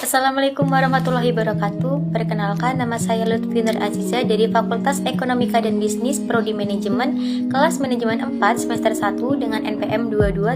Assalamualaikum warahmatullahi wabarakatuh. Perkenalkan, nama saya Lutfi Nur Aziza dari Fakultas Ekonomika dan Bisnis Prodi Manajemen, kelas Manajemen 4 semester 1 dengan NPM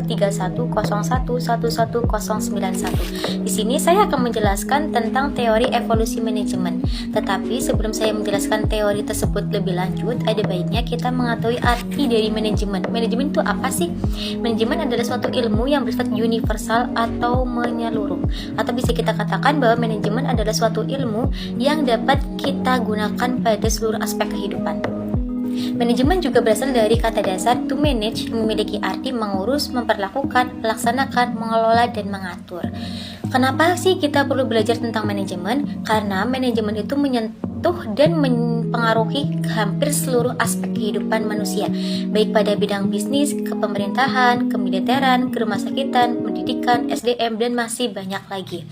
2231111091. Di sini saya akan menjelaskan tentang teori evolusi manajemen. Tetapi sebelum saya menjelaskan teori tersebut lebih lanjut, ada baiknya kita mengetahui arti dari manajemen. Manajemen itu apa sih? Manajemen adalah suatu ilmu yang bersifat universal atau menyeluruh, atau bisa kita katakan bahwa manajemen adalah suatu ilmu yang dapat kita gunakan pada seluruh aspek kehidupan. Manajemen juga berasal dari kata dasar to manage, memiliki arti mengurus, memperlakukan, melaksanakan, mengelola, dan mengatur. Kenapa sih kita perlu belajar tentang manajemen? Karena manajemen itu menyentuh dan mempengaruhi hampir seluruh aspek kehidupan manusia, baik pada bidang bisnis, kepemerintahan, kemiliteran, kerumahsakitan, pendidikan, SDM, dan masih banyak lagi.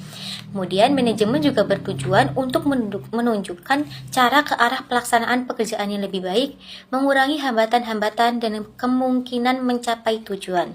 Kemudian manajemen juga bertujuan untuk menunjukkan cara ke arah pelaksanaan pekerjaan yang lebih baik, mengurangi hambatan-hambatan dan kemungkinan mencapai tujuan.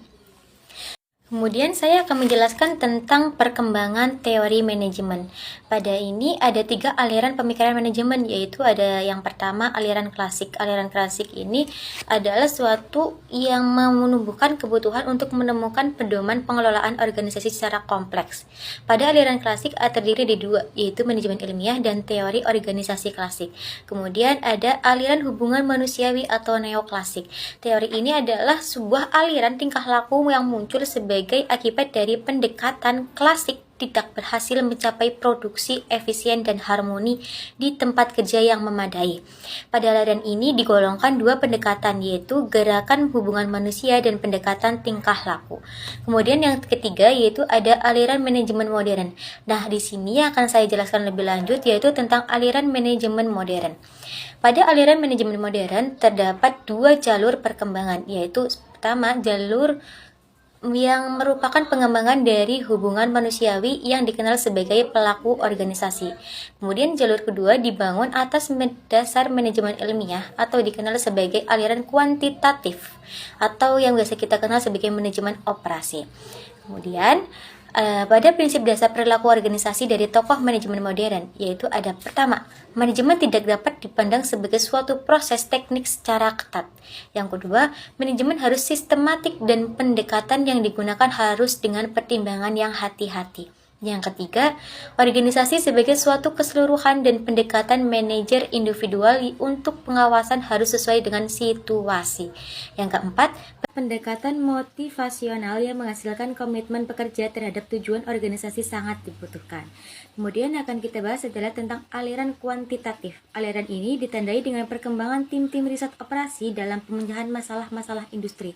Kemudian saya akan menjelaskan tentang perkembangan teori manajemen. Pada ini ada 3 aliran pemikiran manajemen, yaitu ada yang pertama aliran klasik. Aliran klasik ini adalah suatu yang menumbuhkan kebutuhan untuk menemukan pedoman pengelolaan organisasi secara kompleks. Pada aliran klasik terdiri dari 2, yaitu manajemen ilmiah dan teori organisasi klasik. Kemudian ada aliran hubungan manusiawi atau neoklasik. Teori ini adalah sebuah aliran tingkah laku yang muncul sebagai akibat dari pendekatan klasik tidak berhasil mencapai produksi efisien dan harmoni di tempat kerja yang memadai. Pada aliran ini digolongkan 2 pendekatan, yaitu gerakan hubungan manusia dan pendekatan tingkah laku. Kemudian yang ketiga yaitu ada aliran manajemen modern. Nah, di sini akan saya jelaskan lebih lanjut, yaitu tentang aliran manajemen modern. Pada aliran manajemen modern terdapat 2 jalur perkembangan, yaitu pertama jalur yang merupakan pengembangan dari hubungan manusiawi yang dikenal sebagai pelaku organisasi. Kemudian jalur kedua dibangun atas dasar manajemen ilmiah atau dikenal sebagai aliran kuantitatif atau yang biasa kita kenal sebagai manajemen operasi. Kemudian pada prinsip dasar perilaku organisasi dari tokoh manajemen modern, yaitu ada pertama, manajemen tidak dapat dipandang sebagai suatu proses teknik secara ketat. Yang kedua, manajemen harus sistematik dan pendekatan yang digunakan harus dengan pertimbangan yang hati-hati. Yang ketiga, organisasi sebagai suatu keseluruhan dan pendekatan manajer individual untuk pengawasan harus sesuai dengan situasi. Yang keempat, pendekatan motivasional yang menghasilkan komitmen pekerja terhadap tujuan organisasi sangat dibutuhkan. Kemudian akan kita bahas adalah tentang aliran kuantitatif. Aliran ini ditandai dengan perkembangan tim-tim riset operasi dalam pemecahan masalah-masalah industri,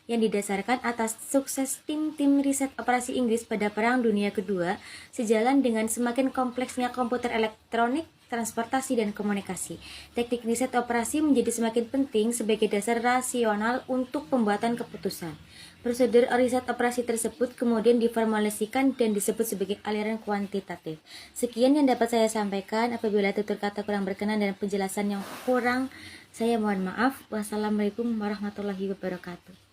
yang didasarkan atas sukses tim-tim riset operasi Inggris pada Perang Dunia Kedua, sejalan dengan semakin kompleksnya komputer elektronik, transportasi, dan komunikasi. Teknik riset operasi menjadi semakin penting sebagai dasar rasional untuk pembuatan keputusan. Prosedur riset operasi tersebut kemudian diformulasikan dan disebut sebagai aliran kuantitatif. Sekian yang dapat saya sampaikan. Apabila tutur kata kurang berkenan dan penjelasan yang kurang, saya mohon maaf. Wassalamualaikum warahmatullahi wabarakatuh.